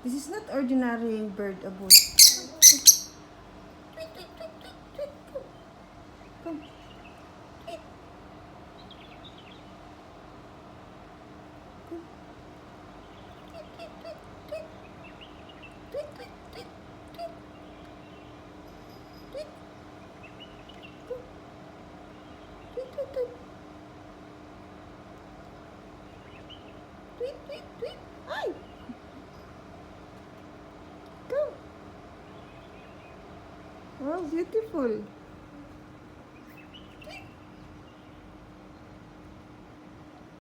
This is not ordinary bird abut. Come. Ay! Come. Wow, beautiful.